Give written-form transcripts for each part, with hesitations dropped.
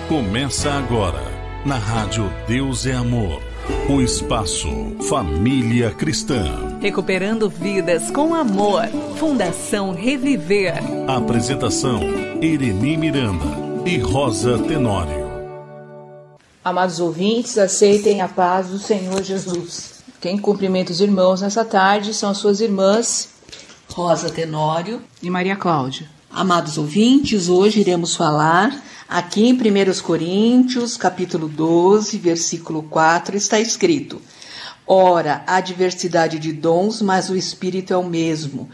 Começa agora, na Rádio Deus é Amor, o espaço Família Cristã. Recuperando vidas com amor. Fundação Reviver. Apresentação, Ireni Miranda e Rosa Tenório. Amados ouvintes, aceitem a paz do Senhor Jesus. Quem cumprimenta os irmãos nessa tarde são as suas irmãs Rosa Tenório e Maria Cláudia. Amados ouvintes, hoje iremos falar aqui em 1 Coríntios, capítulo 12, versículo 4, está escrito: Ora, há diversidade de dons, mas o Espírito é o mesmo.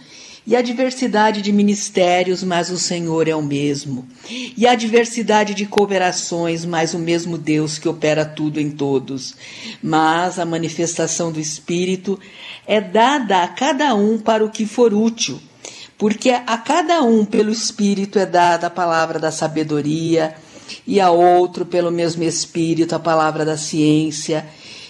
E há diversidade de ministérios, mas o Senhor é o mesmo. E há diversidade de cooperações, mas o mesmo Deus que opera tudo em todos. Mas a manifestação do Espírito é dada a cada um para o que for útil. Porque a cada um pelo Espírito é dada a palavra da sabedoria, e a outro pelo mesmo Espírito a palavra da ciência,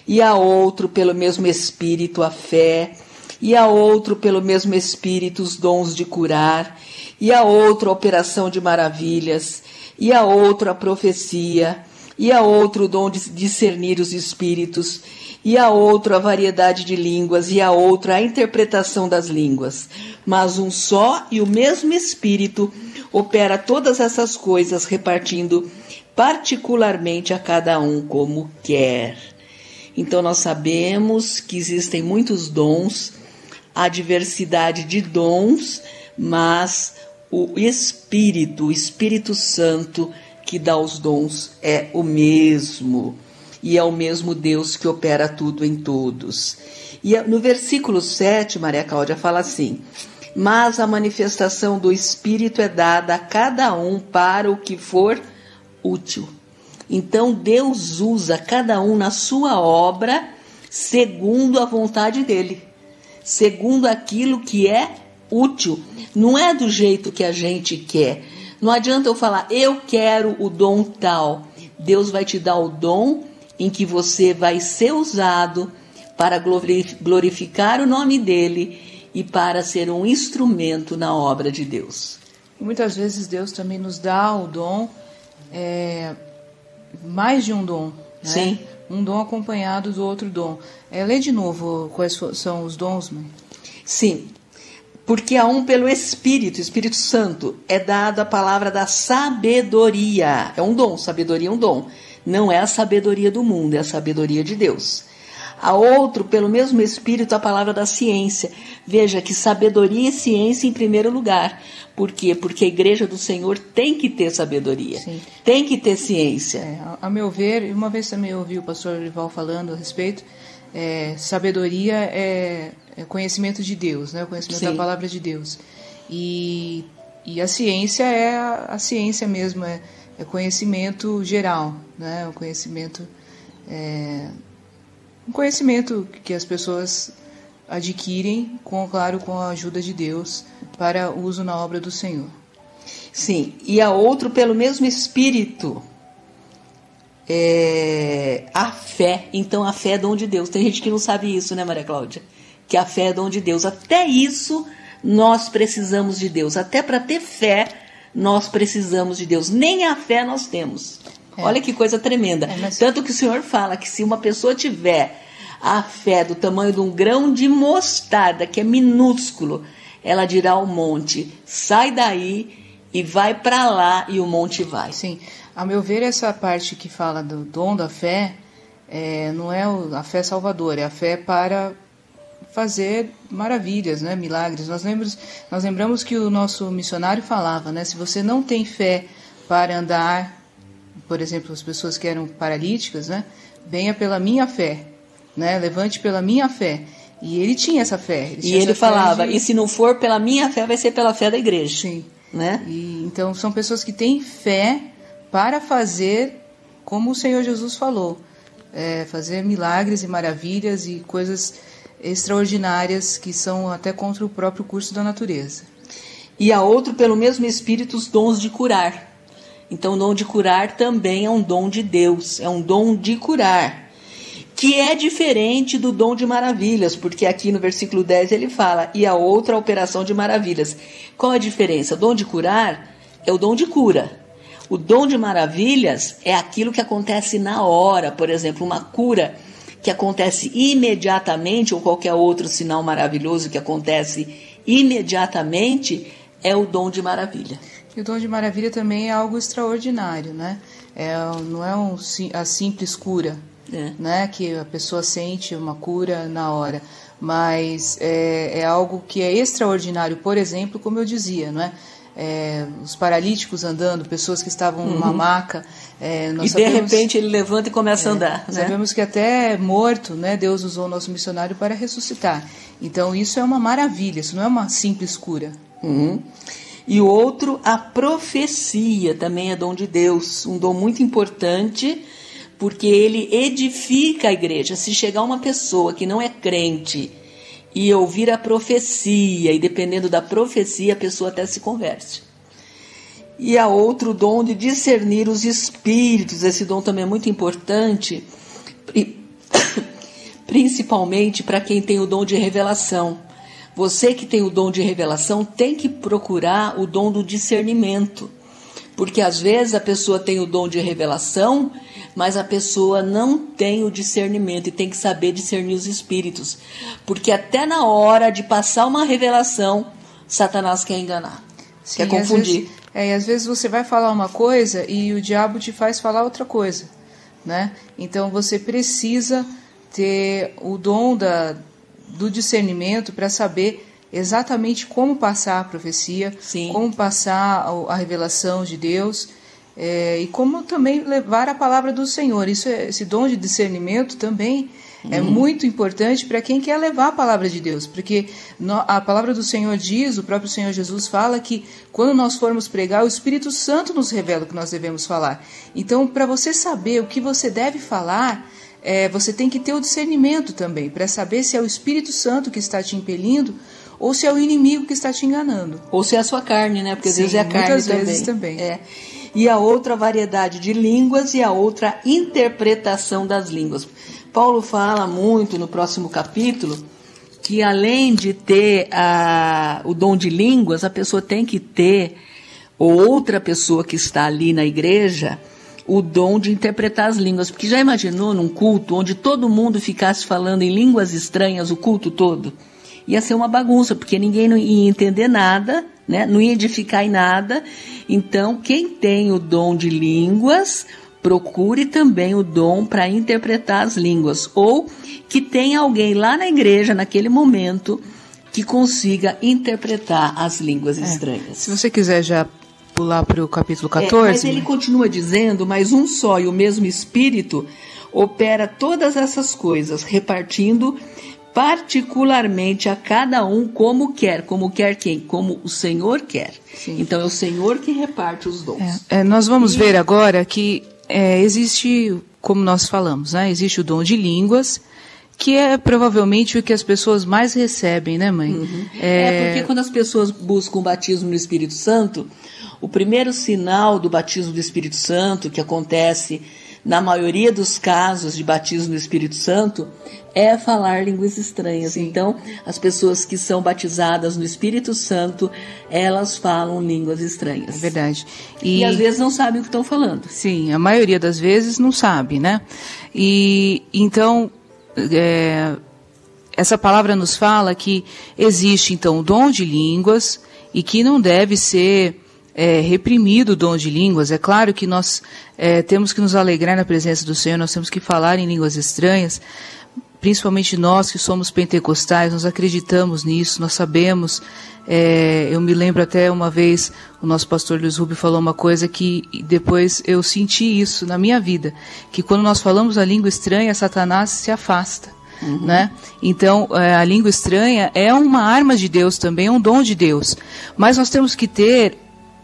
e a outro pelo mesmo Espírito a fé, e a outro pelo mesmo Espírito os dons de curar, e a outro a operação de maravilhas, e a outro a profecia, e a outro o dom de discernir os espíritos, e a outro a variedade de línguas, e a outro a interpretação das línguas. Mas um só e o mesmo Espírito opera todas essas coisas, repartindo particularmente a cada um como quer. Então nós sabemos que existem muitos dons, há diversidade de dons, mas o Espírito Santo que dá os dons é o mesmo. E é o mesmo Deus que opera tudo em todos. E no versículo 7, Maria Cláudia fala assim: Mas a manifestação do Espírito é dada a cada um para o que for útil. Então Deus usa cada um na sua obra segundo a vontade dele, segundo aquilo que é útil. Não é do jeito que a gente quer. Não adianta eu falar, eu quero o dom tal. Deus vai te dar o dom em que você vai ser usado para glorificar o nome dele e para ser um instrumento na obra de Deus. Muitas vezes Deus também nos dá o dom, mais de um dom, né? Sim. Um dom acompanhado do outro dom. Lê de novo quais são os dons, mãe? Sim, porque a um pelo Espírito Santo, é dada a palavra da sabedoria. É um dom, sabedoria é um dom. Não é a sabedoria do mundo, é a sabedoria de Deus. A outro, pelo mesmo Espírito, a palavra da ciência. Veja que sabedoria e ciência em primeiro lugar. Por quê? Porque a igreja do Senhor tem que ter sabedoria. Sim. Tem que ter ciência. A meu ver, uma vez também eu ouvi o pastor Rival falando a respeito, sabedoria é conhecimento de Deus, né? O conhecimento Sim. da palavra de Deus. E a ciência é a ciência mesmo, é conhecimento geral, né? Um conhecimento que as pessoas adquirem, claro, com a ajuda de Deus, para uso na obra do Senhor. Sim, e a outro pelo mesmo Espírito, a fé. Então a fé é dom de Deus. Tem gente que não sabe isso, né, Maria Cláudia? Que a fé é dom de Deus. Até isso nós precisamos de Deus. Até para ter fé nós precisamos de Deus. Nem a fé nós temos. Olha que coisa tremenda. Tanto que o Senhor fala que se uma pessoa tiver a fé do tamanho de um grão de mostarda, que é minúsculo, ela dirá ao monte, sai daí e vai para lá, e o monte vai. Sim, a meu ver, essa parte que fala do dom da fé, não é a fé salvadora, é a fé para fazer maravilhas, né, milagres. Nós lembramos que o nosso missionário falava, né, se você não tem fé para andar, por exemplo, as pessoas que eram paralíticas, né, venha pela minha fé, né, levante pela minha fé. E ele tinha essa fé. Ele falava, e se não for pela minha fé, vai ser pela fé da igreja. Sim. Né? Então são pessoas que têm fé para fazer como o Senhor Jesus falou, fazer milagres e maravilhas e coisas extraordinárias que são até contra o próprio curso da natureza. E a outro, pelo mesmo Espírito, os dons de curar. Então o dom de curar também é um dom de Deus, é um dom de curar, que é diferente do dom de maravilhas, porque aqui no versículo 10 ele fala, e a outra a operação de maravilhas. Qual a diferença? O dom de curar é o dom de cura. O dom de maravilhas é aquilo que acontece na hora, por exemplo, uma cura que acontece imediatamente, ou qualquer outro sinal maravilhoso que acontece imediatamente, é o dom de maravilha. E o dom de maravilha também é algo extraordinário, né? Não é a simples cura, né? Que a pessoa sente uma cura na hora, mas é algo que é extraordinário. Por exemplo, como eu dizia, não é? Os paralíticos andando, pessoas que estavam numa maca. Nós sabemos, de repente ele levanta e começa a andar. Né? Sabemos que até morto, né, Deus usou o nosso missionário para ressuscitar. Então isso é uma maravilha, isso não é uma simples cura. E outro, a profecia, também é dom de Deus, um dom muito importante, porque ele edifica a igreja. Se chegar uma pessoa que não é crente e ouvir a profecia, e dependendo da profecia, a pessoa até se converte. E há outro dom de discernir os espíritos. Esse dom também é muito importante, principalmente para quem tem o dom de revelação. Você que tem o dom de revelação tem que procurar o dom do discernimento, porque às vezes a pessoa tem o dom de revelação, mas a pessoa não tem o discernimento e tem que saber discernir os espíritos, porque até na hora de passar uma revelação, Satanás quer enganar, quer confundir. E às vezes você vai falar uma coisa e o diabo te faz falar outra coisa, né? Então você precisa ter o dom do discernimento para saber exatamente como passar a profecia, como passar a revelação de Deus, e como também levar a palavra do Senhor. Esse dom de discernimento também é muito importante para quem quer levar a palavra de Deus, porque a palavra do Senhor diz, o próprio Senhor Jesus fala que quando nós formos pregar, o Espírito Santo nos revela o que nós devemos falar. Então, para você saber o que você deve falar, você tem que ter o discernimento também, para saber se é o Espírito Santo que está te impelindo ou se é o inimigo que está te enganando. Ou se é a sua carne, né? Porque às vezes é a carne muitas também. Vezes também. E a outra variedade de línguas e a outra interpretação das línguas. Paulo fala muito no próximo capítulo que além de ter o dom de línguas, a pessoa tem que ter, ou outra pessoa que está ali na igreja, o dom de interpretar as línguas. Porque já imaginou num culto onde todo mundo ficasse falando em línguas estranhas o culto todo? Ia ser uma bagunça, porque ninguém não ia entender nada, né? Não ia edificar em nada. Então, quem tem o dom de línguas, procure também o dom para interpretar as línguas. Ou que tenha alguém lá na igreja, naquele momento, que consiga interpretar as línguas estranhas. Se você quiser já pular para o capítulo 14. Mas ele continua dizendo, mas um só e o mesmo Espírito opera todas essas coisas, repartindo particularmente a cada um como quer quem? Como o Senhor quer. Sim. Então é o Senhor que reparte os dons. Nós vamos ver agora que existe, como nós falamos, né? Existe o dom de línguas, que é provavelmente o que as pessoas mais recebem, né, mãe? Porque quando as pessoas buscam o batismo no Espírito Santo, o primeiro sinal do batismo do Espírito Santo, que acontece na maioria dos casos de batismo no Espírito Santo, é falar línguas estranhas. Sim. Então, as pessoas que são batizadas no Espírito Santo, elas falam línguas estranhas. É verdade. E às vezes não sabem o que estão falando. Sim, a maioria das vezes não sabe, né? E então, essa palavra nos fala que existe, então, o dom de línguas e que não deve ser reprimido o dom de línguas. É claro que nós temos que nos alegrar na presença do Senhor, nós temos que falar em línguas estranhas, principalmente nós que somos pentecostais, nós acreditamos nisso, nós sabemos. Eu me lembro até uma vez, o nosso pastor Luiz Rubio falou uma coisa que depois eu senti isso na minha vida, que quando nós falamos a língua estranha, Satanás se afasta. Né? Então, a língua estranha é uma arma de Deus também, é um dom de Deus. Mas nós temos que ter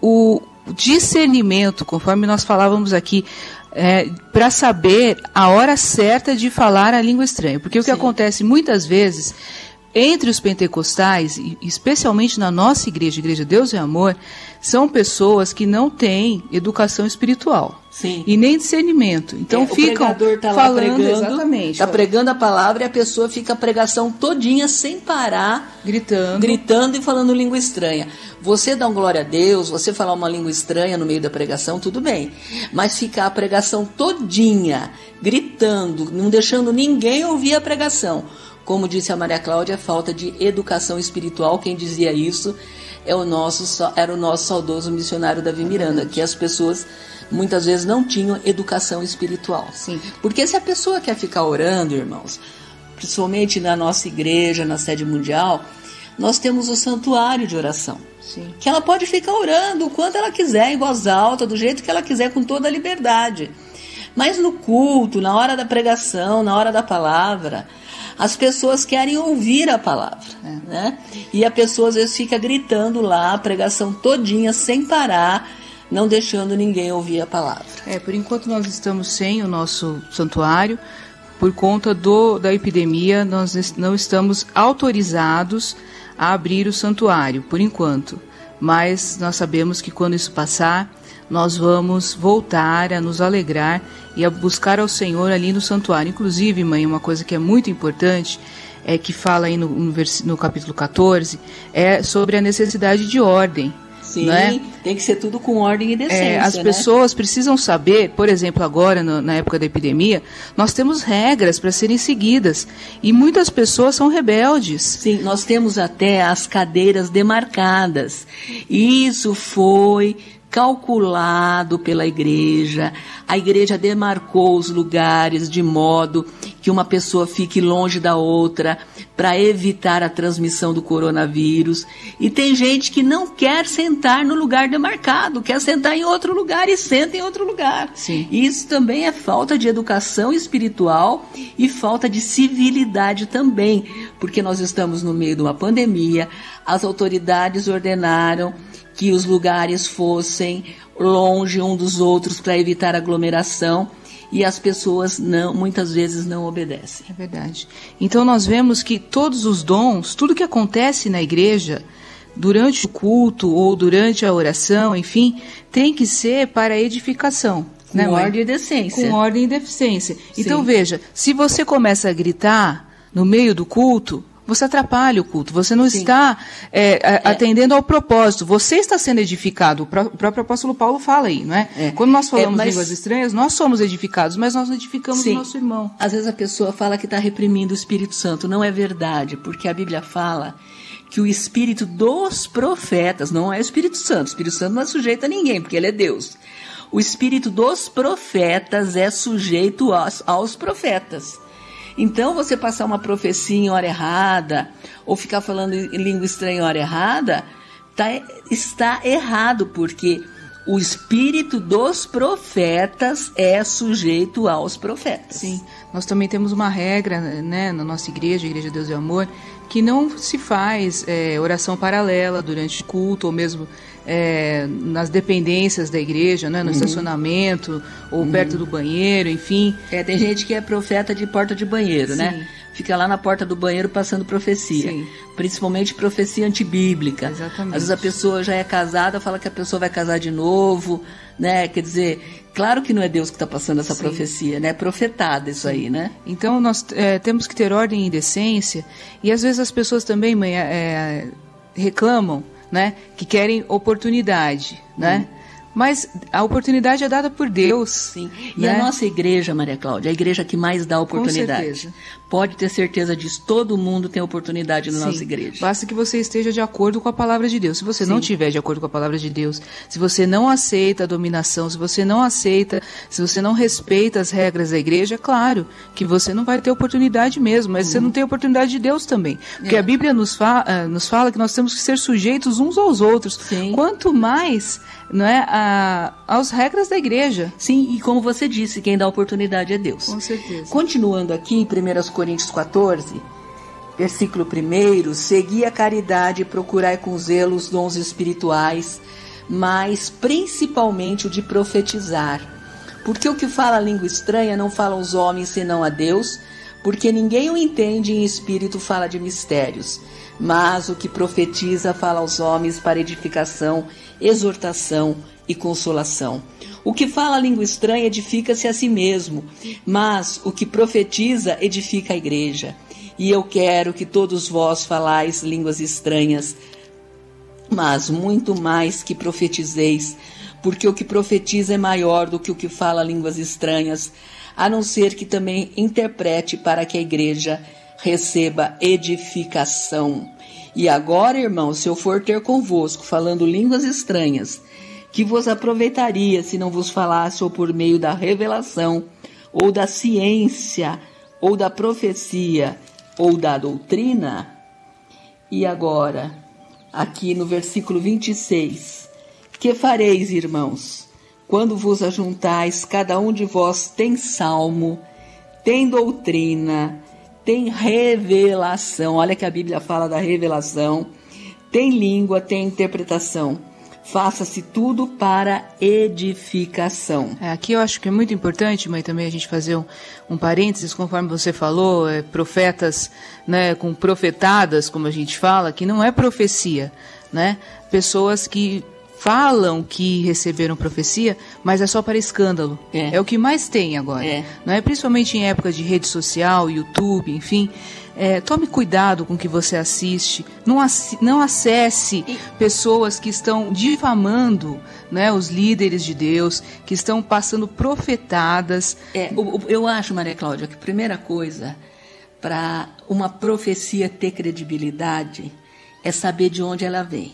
o discernimento, conforme nós falávamos aqui, para saber a hora certa de falar a língua estranha. Porque o que acontece muitas vezes, entre os pentecostais, e especialmente na nossa igreja, Igreja Deus é Amor, são pessoas que não têm educação espiritual. Sim. E nem discernimento. Então ficam o pregador tá falando, lá pregando, exatamente, tá pregando a palavra e a pessoa fica a pregação todinha sem parar, gritando e falando língua estranha. Você dá um glória a Deus, você falar uma língua estranha no meio da pregação, tudo bem. Mas ficar a pregação todinha, gritando, não deixando ninguém ouvir a pregação. Como disse a Maria Cláudia, falta de educação espiritual. Quem dizia isso era o nosso saudoso missionário Davi Miranda, que as pessoas muitas vezes não tinham educação espiritual. Sim. Porque se a pessoa quer ficar orando, irmãos, principalmente na nossa igreja, na sede mundial, nós temos o santuário de oração. Sim. Que ela pode ficar orando o quanto ela quiser, em voz alta, do jeito que ela quiser, com toda a liberdade. Mas no culto, na hora da pregação, na hora da palavra, as pessoas querem ouvir a palavra, né? E a pessoa às vezes fica gritando lá a pregação todinha, sem parar, não deixando ninguém ouvir a palavra. Por enquanto nós estamos sem o nosso santuário, por conta da epidemia, nós não estamos autorizados a abrir o santuário, por enquanto. Mas nós sabemos que quando isso passar, nós vamos voltar a nos alegrar e a buscar ao Senhor ali no santuário. Inclusive, mãe, uma coisa que é muito importante, é que fala aí no capítulo 14, é sobre a necessidade de ordem. Sim, né? Tem que ser tudo com ordem e decência. As pessoas precisam saber, por exemplo, agora na época da epidemia, nós temos regras para serem seguidas e muitas pessoas são rebeldes. Sim, nós temos até as cadeiras demarcadas. Isso foi calculado pela igreja. A igreja demarcou os lugares de modo que uma pessoa fique longe da outra para evitar a transmissão do coronavírus. E tem gente que não quer sentar no lugar demarcado, quer sentar em outro lugar e senta em outro lugar. Sim. Isso também é falta de educação espiritual e falta de civilidade também, porque nós estamos no meio de uma pandemia, as autoridades ordenaram que os lugares fossem longe um dos outros para evitar aglomeração e as pessoas muitas vezes não obedecem. É verdade. Então nós vemos que todos os dons, tudo que acontece na igreja, durante o culto ou durante a oração, enfim, tem que ser para edificação. Com ordem e decência. Com ordem e decência. Sim. Então veja, se você começa a gritar no meio do culto, você atrapalha o culto, você não está atendendo ao propósito, você está sendo edificado. O próprio apóstolo Paulo fala aí, não é? Quando nós falamos línguas estranhas, nós somos edificados, mas nós não edificamos o nosso irmão. Às vezes a pessoa fala que está reprimindo o Espírito Santo, não é verdade, porque a Bíblia fala que o Espírito dos profetas, não é o Espírito Santo não é sujeito a ninguém, porque ele é Deus. O Espírito dos profetas é sujeito aos profetas. Então, você passar uma profecia em hora errada, ou ficar falando em língua estranha em hora errada, está errado, porque o espírito dos profetas é sujeito aos profetas. Sim, nós também temos uma regra, né, na nossa igreja, Igreja Deus e Amor, que não se faz oração paralela durante o culto, ou mesmo nas dependências da igreja, né, no estacionamento, ou perto do banheiro, enfim. Tem gente que é profeta de porta de banheiro, né? Fica lá na porta do banheiro passando profecia. Sim. Principalmente profecia antibíblica. Exatamente. Às vezes a pessoa já é casada, fala que a pessoa vai casar de novo, né? Quer dizer, claro que não é Deus que está passando essa profecia, né? É profetada isso aí, né? Então nós temos que ter ordem e decência, e às vezes as pessoas também, mãe, reclamam, né, que querem oportunidade, né? Mas a oportunidade é dada por Deus. Sim. E né? a nossa igreja, Maria Cláudia, é a igreja que mais dá oportunidade. Com certeza. Pode ter certeza disso. Todo mundo tem oportunidade na nossa igreja. Basta que você esteja de acordo com a palavra de Deus. Se você não estiver de acordo com a palavra de Deus, se você não aceita a dominação, se você não respeita as regras da igreja, é claro que você não vai ter oportunidade mesmo, mas você não tem oportunidade de Deus também. Porque a Bíblia nos fala que nós temos que ser sujeitos uns aos outros. Sim. Quanto mais, não é, às regras da igreja. Sim, e como você disse, quem dá oportunidade é Deus. Com certeza. Continuando aqui, em 1 Coríntios 14, versículo 1, segui a caridade e procurai com zelo os dons espirituais, mas principalmente o de profetizar. Porque o que fala a língua estranha não falam os homens senão a Deus, porque ninguém o entende em espírito fala de mistérios, mas o que profetiza fala aos homens para edificação, exortação e consolação. O que fala a língua estranha edifica-se a si mesmo, mas o que profetiza edifica a igreja. E eu quero que todos vós falais línguas estranhas, mas muito mais que profetizeis, porque o que profetiza é maior do que o que fala línguas estranhas, a não ser que também interprete para que a igreja receba edificação. E agora, irmãos, se eu for ter convosco falando línguas estranhas, que vos aproveitaria se não vos falasse ou por meio da revelação, ou da ciência, ou da profecia, ou da doutrina? E agora, aqui no versículo 26, que fareis, irmãos, quando vos ajuntais, cada um de vós tem salmo, tem doutrina, tem revelação, olha que a Bíblia fala da revelação, tem língua, tem interpretação. Faça-se tudo para edificação. Aqui eu acho que é muito importante, mãe, também a gente fazer um parênteses, conforme você falou, profetas, né, com profetadas, como a gente fala, que não é profecia, né? Pessoas que falam que receberam profecia, mas é só para escândalo. É o que mais tem agora. Não é? Principalmente em época de rede social, YouTube, enfim. Tome cuidado com o que você assiste. Não acesse pessoas que estão difamando, né, os líderes de Deus, que estão passando profetadas. Eu acho, Maria Cláudia, que a primeira coisa para uma profecia ter credibilidade é saber de onde ela vem.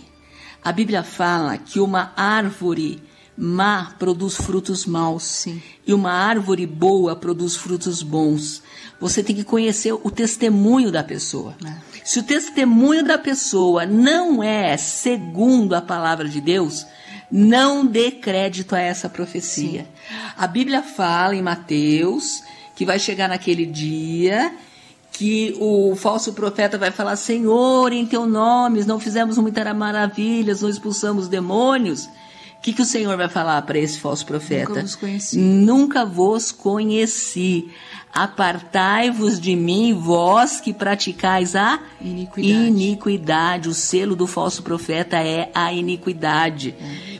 A Bíblia fala que uma árvore má produz frutos maus. Sim. E uma árvore boa produz frutos bons. Você tem que conhecer o testemunho da pessoa. Se o testemunho da pessoa não é segundo a palavra de Deus, não dê crédito a essa profecia. Sim. A Bíblia fala em Mateus que vai chegar naquele dia que o falso profeta vai falar: Senhor, em teu nome não fizemos muitas maravilhas, não expulsamos demônios. O que o Senhor vai falar para esse falso profeta? Nunca vos conheci. Nunca vos conheci. Apartai-vos de mim, vós que praticais a iniquidade. O selo do falso profeta é a iniquidade.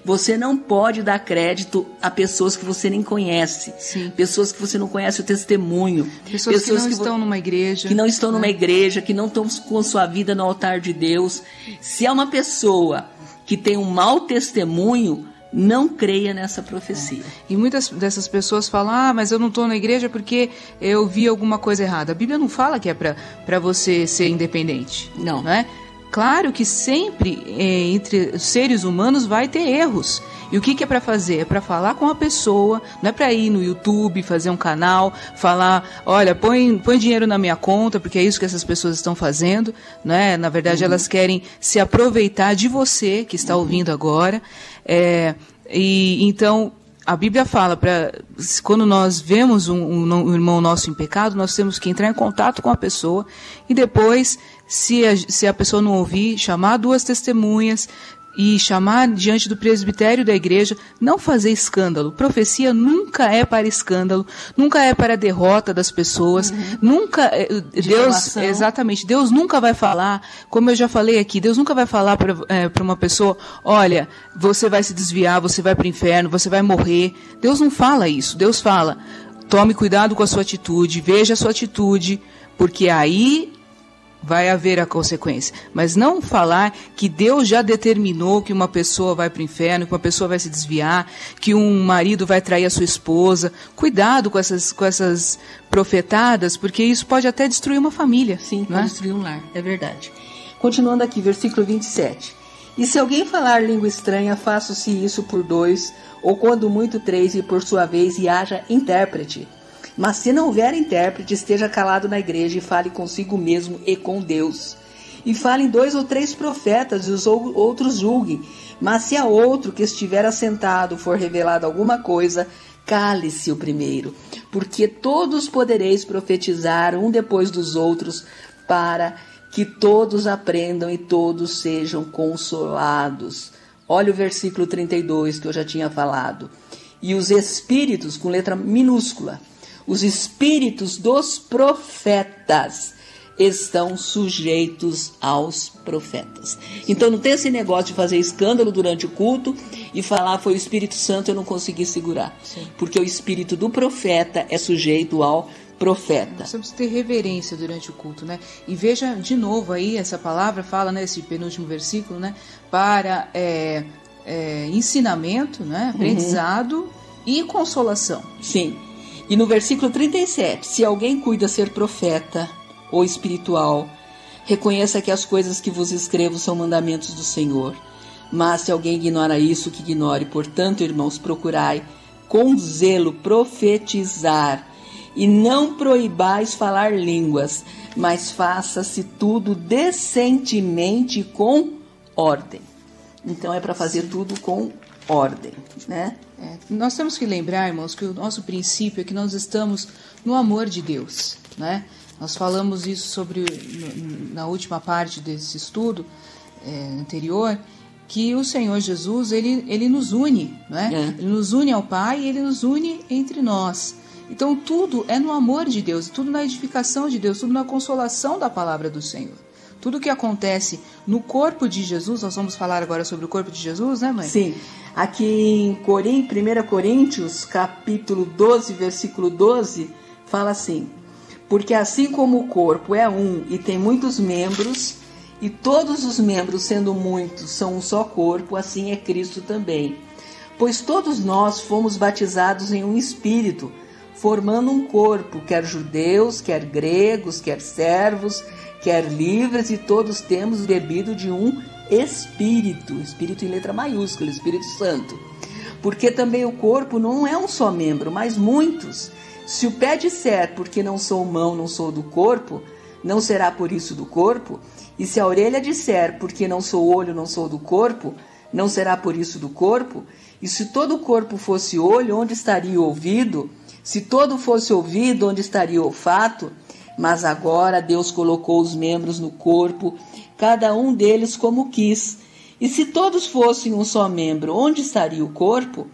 Você não pode dar crédito a pessoas que você nem conhece. Sim. Pessoas que você não conhece o testemunho. Pessoas que não estão numa igreja. Que não estão numa igreja, que não estão com sua vida no altar de Deus. Se é uma pessoa que tem um mau testemunho, não creia nessa profecia. E muitas dessas pessoas falam: mas eu não estou na igreja porque eu vi alguma coisa errada. A Bíblia não fala que é para você ser independente. Não é? Claro que sempre entre seres humanos vai ter erros. E o que é para fazer? É para falar com a pessoa, não é para ir no YouTube, fazer um canal, falar: olha, põe dinheiro na minha conta, porque é isso que essas pessoas estão fazendo, né? Na verdade, elas querem se aproveitar de você, que está ouvindo agora. E então, a Bíblia fala, quando nós vemos um irmão nosso em pecado, nós temos que entrar em contato com a pessoa e depois, se a pessoa não ouvir, chamar 2 testemunhas, e chamar diante do presbitério da igreja, não fazer escândalo. Profecia nunca é para escândalo, nunca é para a derrota das pessoas, nunca, Deus nunca vai falar, como eu já falei aqui, Deus nunca vai falar para uma pessoa: olha, você vai se desviar, você vai para o inferno, você vai morrer. Deus não fala isso. Deus fala: tome cuidado com a sua atitude, veja a sua atitude, porque aí vai haver a consequência. Mas não falar que Deus já determinou que uma pessoa vai para o inferno, que uma pessoa vai se desviar, que um marido vai trair a sua esposa. Cuidado com essas profetadas, porque isso pode até destruir uma família. Sim, pode destruir um lar, é verdade. Continuando aqui, versículo 27. E se alguém falar língua estranha, faça-se isso por 2, ou quando muito 3, e por sua vez, e haja intérprete. Mas se não houver intérprete, esteja calado na igreja e fale consigo mesmo e com Deus. E falem 2 ou 3 profetas, e os outros julguem. Mas se a outro que estiver assentado for revelado alguma coisa, cale-se o primeiro. Porque todos podereis profetizar um depois dos outros, para que todos aprendam e todos sejam consolados. Olha o versículo 32 que eu já tinha falado. E os espíritos, com letra minúscula, os espíritos dos profetas estão sujeitos aos profetas. Então não tem esse negócio de fazer escândalo durante o culto e falar foi o Espírito Santo, eu não consegui segurar. Sim. Porque o espírito do profeta é sujeito ao profeta. Nós temos que ter reverência durante o culto, né? E veja de novo aí, essa palavra fala, né, esse penúltimo versículo, né, para ensinamento, né, aprendizado e consolação. Sim. E no versículo 37, se alguém cuida ser profeta ou espiritual, reconheça que as coisas que vos escrevo são mandamentos do Senhor. Mas se alguém ignora isso, que ignore. Portanto, irmãos, procurai com zelo profetizar, e não proibais falar línguas, mas faça-se tudo decentemente com ordem. Então é para fazer tudo com ordem, né? Nós temos que lembrar, irmãos, que o nosso princípio é que nós estamos no amor de Deus, né? Nós falamos isso na última parte desse estudo anterior, que o Senhor Jesus, ele nos une, né? Ele nos une ao Pai e ele nos une entre nós. Então tudo é no amor de Deus, tudo na edificação de Deus, tudo na consolação da palavra do Senhor. Tudo que acontece no corpo de Jesus, nós vamos falar agora sobre o corpo de Jesus, né, mãe? Sim. Aqui em 1 Coríntios, capítulo 12, versículo 12, fala assim: porque assim como o corpo é um e tem muitos membros, e todos os membros, sendo muitos, são um só corpo, assim é Cristo também. Pois todos nós fomos batizados em um Espírito, formando um corpo, quer judeus, quer gregos, quer servos, quer livres, e todos temos bebido de um Espírito, Espírito em letra maiúscula, Espírito Santo. Porque também o corpo não é um só membro, mas muitos. Se o pé disser, porque não sou mão, não sou do corpo, não será por isso do corpo. E se a orelha disser, porque não sou olho, não sou do corpo, não será por isso do corpo. E se todo o corpo fosse olho, onde estaria o ouvido? Se todo fosse ouvido, onde estaria o olfato? Mas agora Deus colocou os membros no corpo, cada um deles como quis. E se todos fossem um só membro, onde estaria o corpo?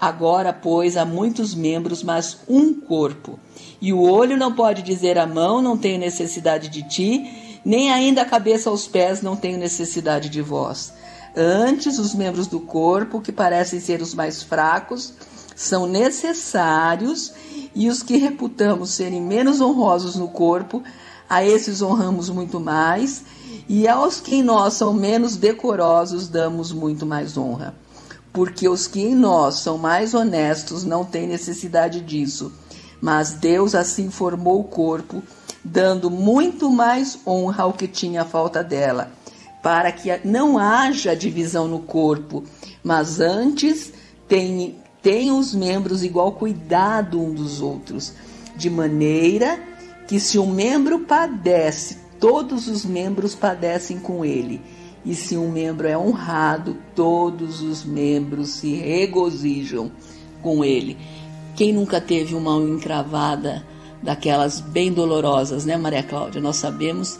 Agora, pois, há muitos membros, mas um corpo. E o olho não pode dizer à mão, não tenho necessidade de ti, nem ainda a cabeça aos pés, não tenho necessidade de vós. Antes, os membros do corpo, que parecem ser os mais fracos, são necessários, e os que reputamos serem menos honrosos no corpo, a esses honramos muito mais, e aos que em nós são menos decorosos, damos muito mais honra. Porque os que em nós são mais honestos não têm necessidade disso, mas Deus assim formou o corpo, dando muito mais honra ao que tinha falta dela, para que não haja divisão no corpo, mas antes tenham os membros igual cuidado um dos outros, de maneira que se um membro padece, todos os membros padecem com ele. E se um membro é honrado, todos os membros se regozijam com ele. Quem nunca teve uma unha encravada daquelas bem dolorosas, né, Maria Cláudia? Nós sabemos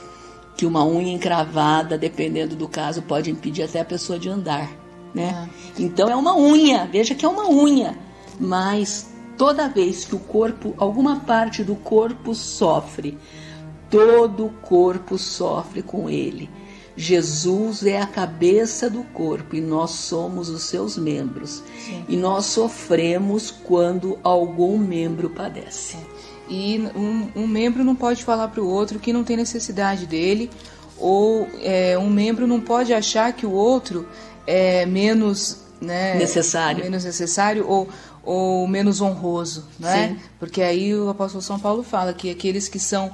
que uma unha encravada, dependendo do caso, pode impedir até a pessoa de andar, né? Então é uma unha, veja que é uma unha. Mas toda vez que o corpo, alguma parte do corpo sofre, todo o corpo sofre com ele. Jesus é a cabeça do corpo e nós somos os seus membros. Sim. E nós sofremos quando algum membro padece. E um membro não pode falar para o outro que não tem necessidade dele, ou um membro não pode achar que o outro é menos, né, necessário ou menos honroso, né? Sim. Porque aí o apóstolo São Paulo fala que aqueles que são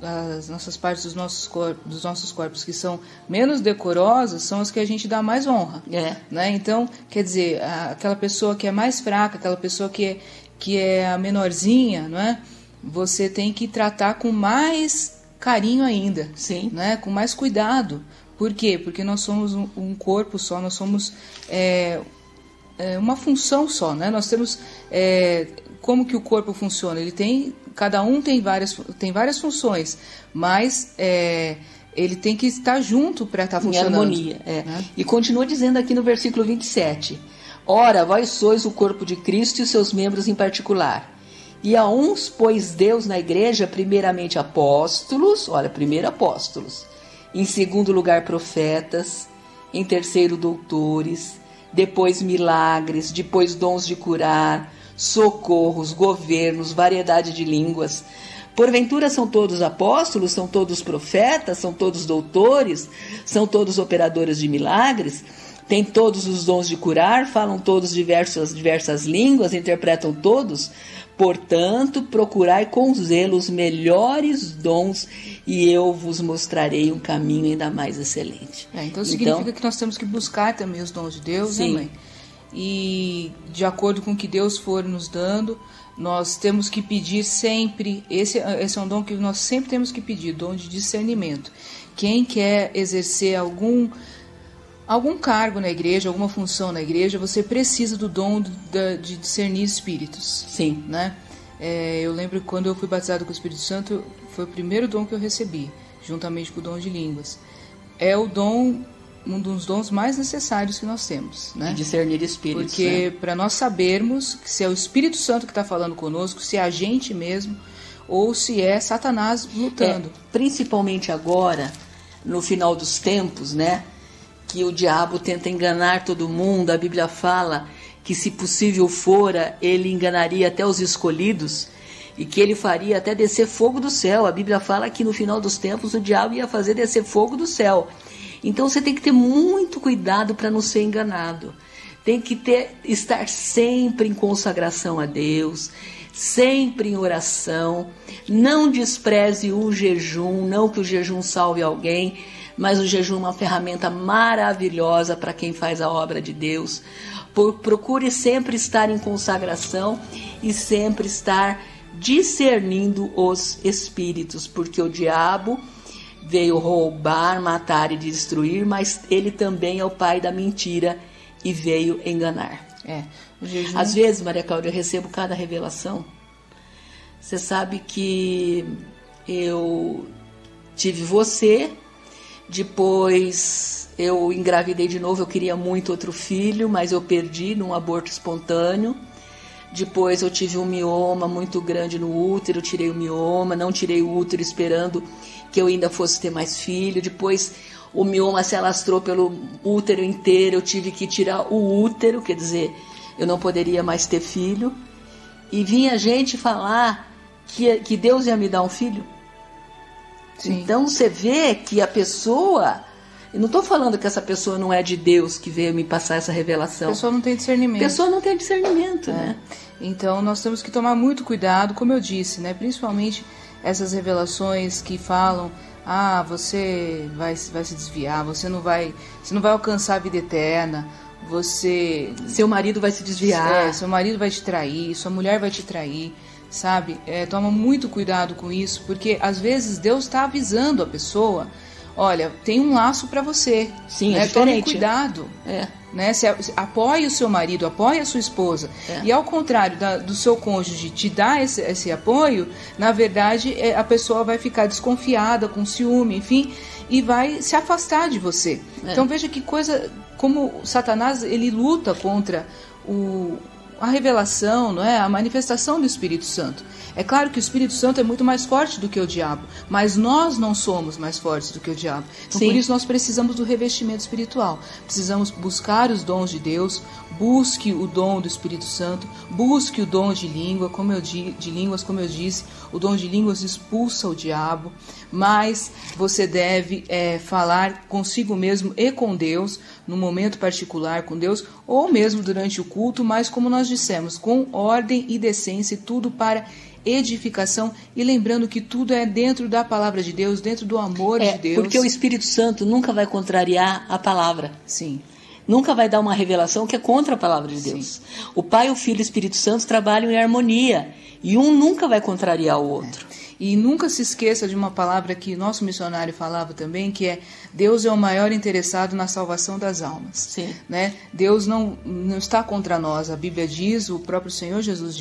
as nossas partes dos nossos corpos que são menos decorosas são as que a gente dá mais honra, né? Então, quer dizer, aquela pessoa que é mais fraca, aquela pessoa que é a menorzinha, não é? Você tem que tratar com mais carinho ainda, sim, né? Com mais cuidado. Por quê? Porque nós somos um corpo só, nós somos uma função só, né? Nós temos como que o corpo funciona? Cada um tem várias funções, mas ele tem que estar junto para estar funcionando. Em harmonia. Né? E continua dizendo aqui no versículo 27. Ora, vós sois o corpo de Cristo e os seus membros em particular. E a uns pôs Deus na igreja, primeiramente apóstolos, olha, primeiro apóstolos, em segundo lugar profetas, em terceiro doutores, depois milagres, depois dons de curar, socorros, governos, variedade de línguas. Porventura são todos apóstolos, são todos profetas, são todos doutores, são todos operadores de milagres, têm todos os dons de curar, falam todos diversas línguas, interpretam todos. Portanto, procurai com zelo os melhores dons e eu vos mostrarei um caminho ainda mais excelente. Então significa que nós temos que buscar também os dons de Deus, sim, né, mãe? E de acordo com o que Deus for nos dando, nós temos que pedir sempre, esse é um dom que nós sempre temos que pedir, dom de discernimento. Quem quer exercer algum cargo na igreja, alguma função na igreja, você precisa do dom de discernir espíritos. Sim. Né? Eu lembro que quando eu fui batizado com o Espírito Santo, foi o primeiro dom que eu recebi, juntamente com o dom de línguas. É o dom, um dos dons mais necessários que nós temos. Né? De discernir espíritos. Porque para nós sabermos se é o Espírito Santo que está falando conosco, se é a gente mesmo, ou se é Satanás lutando. Principalmente agora, no final dos tempos, né? Que o diabo tenta enganar todo mundo. A Bíblia fala que, se possível fora, ele enganaria até os escolhidos e que ele faria até descer fogo do céu. A Bíblia fala que no final dos tempos o diabo ia fazer descer fogo do céu. Então você tem que ter muito cuidado para não ser enganado. Tem que estar sempre em consagração a Deus, sempre em oração. Não despreze o jejum, não que o jejum salve alguém, mas o jejum é uma ferramenta maravilhosa para quem faz a obra de Deus. Procure sempre estar em consagração e sempre estar discernindo os espíritos, porque o diabo veio roubar, matar e destruir, mas ele também é o pai da mentira e veio enganar. O jejum... Às vezes, Maria Cláudia, eu recebo cada revelação. Você sabe que eu tive você... Depois eu engravidei de novo, eu queria muito outro filho, mas eu perdi num aborto espontâneo. Depois eu tive um mioma muito grande no útero, tirei o mioma, não tirei o útero esperando que eu ainda fosse ter mais filho. Depois o mioma se alastrou pelo útero inteiro, eu tive que tirar o útero, quer dizer, eu não poderia mais ter filho. E vinha gente falar que Deus ia me dar um filho. Sim. Então você vê que a pessoa... Eu não estou falando que essa pessoa não é de Deus que veio me passar essa revelação. A pessoa não tem discernimento. A pessoa não tem discernimento, né? Então nós temos que tomar muito cuidado, como eu disse, né? Principalmente essas revelações que falam: você vai se desviar, você não vai alcançar a vida eterna, seu marido vai se desviar, seu marido vai te trair, sua mulher vai te trair. Sabe? Toma muito cuidado com isso, porque às vezes Deus está avisando a pessoa: olha, tem um laço para você. Sim, né? É diferente. Tome cuidado. Né? Apoie o seu marido, apoie a sua esposa. E ao contrário do seu cônjuge te dar esse apoio, na verdade a pessoa vai ficar desconfiada, com ciúme, enfim, e vai se afastar de você. Então veja que coisa, como Satanás ele luta contra a revelação, não é? A manifestação do Espírito Santo. É claro que o Espírito Santo é muito mais forte do que o diabo, mas nós não somos mais fortes do que o diabo. Então, por isso nós precisamos do revestimento espiritual. Precisamos buscar os dons de Deus, busque o dom do Espírito Santo, busque o dom de línguas, como eu disse, o dom de línguas expulsa o diabo, mas você deve falar consigo mesmo e com Deus, no momento particular com Deus, ou mesmo durante o culto, mas como nós dissemos, com ordem e decência, e tudo para edificação, e lembrando que tudo é dentro da palavra de Deus, dentro do amor de Deus. Porque o Espírito Santo nunca vai contrariar a palavra. Sim. Nunca vai dar uma revelação que é contra a palavra de Deus. Sim. O Pai, o Filho e o Espírito Santo trabalham em harmonia, e um nunca vai contrariar o outro. E nunca se esqueça de uma palavra que nosso missionário falava também, que é: Deus é o maior interessado na salvação das almas. Sim. Né? Deus não está contra nós. A Bíblia diz, o próprio Senhor Jesus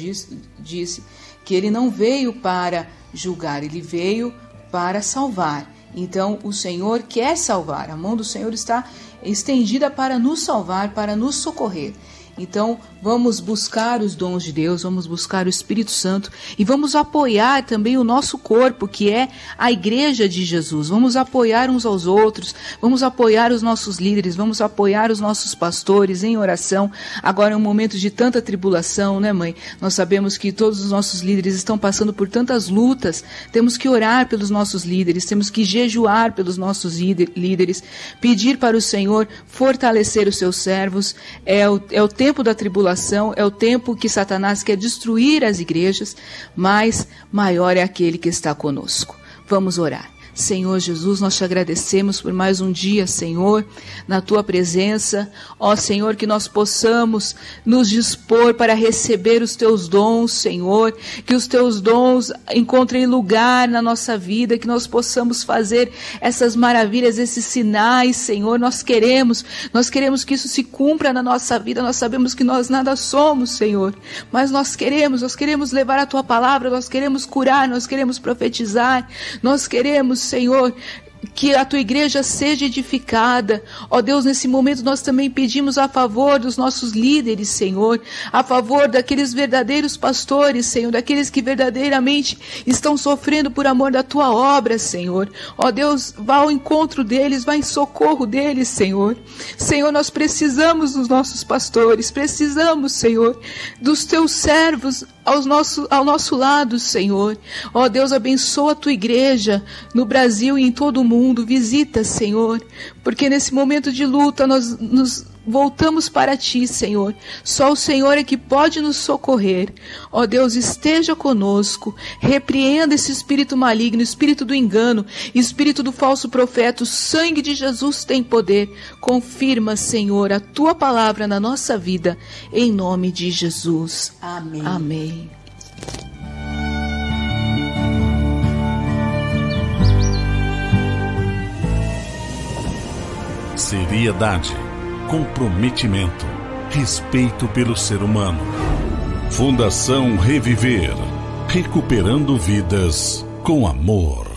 disse que Ele não veio para julgar, Ele veio para salvar. Então o Senhor quer salvar, a mão do Senhor está estendida para nos salvar, para nos socorrer. Então, vamos buscar os dons de Deus, vamos buscar o Espírito Santo e vamos apoiar também o nosso corpo, que é a igreja de Jesus. Vamos apoiar uns aos outros, vamos apoiar os nossos líderes, vamos apoiar os nossos pastores em oração. Agora é um momento de tanta tribulação, né, mãe? Nós sabemos que todos os nossos líderes estão passando por tantas lutas. Temos que orar pelos nossos líderes, temos que jejuar pelos nossos líderes, pedir para o Senhor fortalecer os seus servos. É o tempo da tribulação, é o tempo que Satanás quer destruir as igrejas, mas maior é aquele que está conosco. Vamos orar. Senhor Jesus, nós te agradecemos por mais um dia, Senhor, na tua presença. Ó Senhor, que nós possamos nos dispor para receber os teus dons, Senhor, que os teus dons encontrem lugar na nossa vida, que nós possamos fazer essas maravilhas, esses sinais, Senhor. Nós queremos que isso se cumpra na nossa vida. Nós sabemos que nós nada somos, Senhor, mas nós queremos levar a tua palavra, nós queremos curar, nós queremos profetizar, nós queremos, Senhor, que a tua igreja seja edificada. Ó Deus, nesse momento nós também pedimos a favor dos nossos líderes, Senhor, a favor daqueles verdadeiros pastores, Senhor, daqueles que verdadeiramente estão sofrendo por amor da tua obra, Senhor. Ó Deus, vá ao encontro deles, vá em socorro deles, Senhor. Senhor, nós precisamos dos nossos pastores, precisamos, Senhor, dos teus servos ao nosso lado, Senhor. Ó Deus, abençoa a tua igreja no Brasil e em todo o mundo. Visita, Senhor, porque nesse momento de luta nós nos voltamos para ti, Senhor. Só o Senhor é que pode nos socorrer. Ó Deus, esteja conosco. Repreenda esse espírito maligno, espírito do engano, espírito do falso profeta. O sangue de Jesus tem poder. Confirma, Senhor, a tua palavra na nossa vida, em nome de Jesus. Amém. Amém. Seriedade, comprometimento, respeito pelo ser humano. Fundação Reviver, recuperando vidas com amor.